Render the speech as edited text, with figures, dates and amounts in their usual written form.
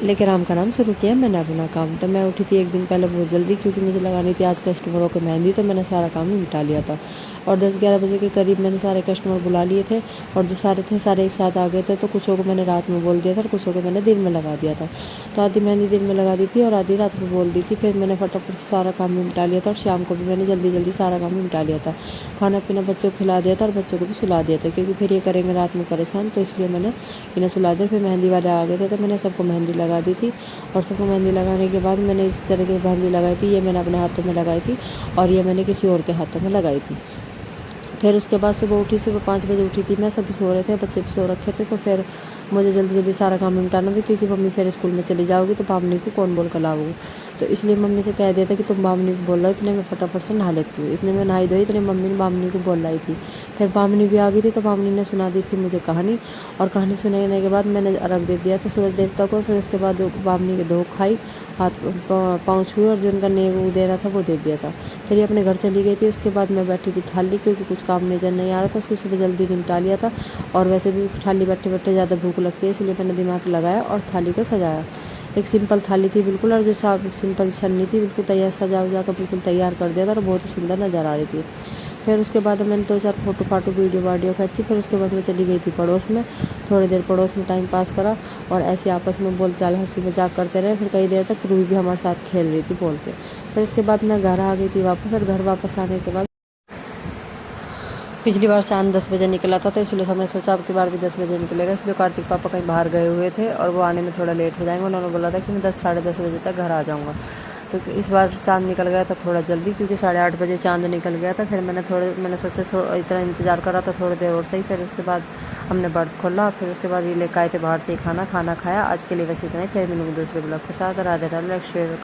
लेके राम का नाम शुरू किया मैंने अपना काम। तो मैं उठी थी एक दिन पहले बहुत जल्दी, क्योंकि मुझे लगानी थी आज कस्टमरों को मेहंदी। तो मैंने सारा काम निपटा लिया था और 10-11 बजे के करीब मैंने सारे कस्टमर बुला लिए थे। और जो सारे थे सारे एक साथ आ गए थे। तो कुछों को मैंने रात में बोल दिया था और कुछों को मैंने दिन में लगा दिया था। तो आधी मेहंदी दिन में लगा दी थी और आधी रात में बोल दी थी। फिर मैंने फटाफट से सारा काम निपटा लिया था और शाम को भी मैंने जल्दी जल्दी सारा काम निपटा लिया था। खाना पीना बच्चों को खिला दिया था और बच्चों को भी सुला दिया था, क्योंकि फिर ये करेंगे रात में परेशान। तो इसलिए मैंने इन्हें सुला दिया। फिर मेहंदी वाले आ गए थे तो मैंने सबको मेहंदी लगा दी थी। और सबको मेहंदी लगाने के बाद मैंने इस तरह की मेहंदी लगाई थी। ये मैंने अपने हाथों में लगाई थी और ये मैंने किसी और के हाथों में लगाई थी। फिर उसके बाद सुबह उठी, सुबह 5 बजे उठी थी मैं। सभी सो रहे थे, बच्चे भी सो रखे थे। तो फिर मुझे जल्दी जल्दी सारा काम निपटाना था, क्योंकि मम्मी फिर स्कूल में चली जाओगी तो बामनी को कौन बोल कर लाओगी। तो इसलिए मम्मी से कह दिया था कि तुम बामनी को बोल रहा हो, इतने में फटाफट से नहा लेती हूँ। इतने में नहाई धोई, इतने मम्मी ने बामनी को बोल लाई थी। फिर बामनी भी आ गई थी तो बामनी ने सुना दी थी मुझे कहानी। और कहानी सुनाने के बाद मैंने अर्घ दे दिया था सूरज देवता को। फिर उसके बाद बामनी के धो खाई, हाथ पाँव छुए और जिनका नेग देना था वो दे दिया था। फिर ये अपने घर चली गई थी। उसके बाद मैं बैठी थी थाली, क्योंकि कुछ काम नजर नहीं आ रहा था। उसको सुबह जल्दी निपटा लिया था। और वैसे भी थाली बैठे बैठे ज़्यादा भूख लगती है, इसलिए मैंने दिमाग लगाया और थाली को सजाया। एक सिंपल थाली थी बिल्कुल, और जो सिंपल छन्नी थी बिल्कुल तैयार, सजा उजा कर बिल्कुल तैयार कर दिया था और बहुत ही सुंदर नज़र आ रही थी। फिर उसके बाद मैंने 2-4 फोटो फाटो वीडियो वाडियो खींची। फिर उसके बाद मैं चली गई थी पड़ोस में। थोड़ी देर पड़ोस में टाइम पास करा और ऐसे आपस में बोलचाल हंसी मजाक करते रहे। फिर कई देर तक रूही भी हमारे साथ खेल रही थी बॉल से। फिर उसके बाद मैं घर आ गई थी वापस। और घर वापस आने के बाद पिछली बार शाम 10 बजे निकला था, तो इसलिए हमने सोचा अब की बार भी 10 बजे निकलेगा। इसलिए कार्तिक पापा कहीं बाहर गए हुए थे और वो आने में थोड़ा लेट हो जाएंगे। उन्होंने बोला था कि मैं 10-10:30 बजे तक घर आ जाऊँगा। तो इस बार चाँद निकल गया था थोड़ा जल्दी, क्योंकि 8:30 बजे चाँद निकल गया था। फिर मैंने सोचा इतना इंतज़ार करा तो थोड़ी देर और सही। फिर उसके बाद हमने बर्थ खोला। फिर उसके बाद ये लेकर आए थे बाहर से ही खाना खाया। आज के लिए बस इतना ही। फिर मिलूँगी दूसरे ब्लॉग के साथ। राधे राधे। शेयर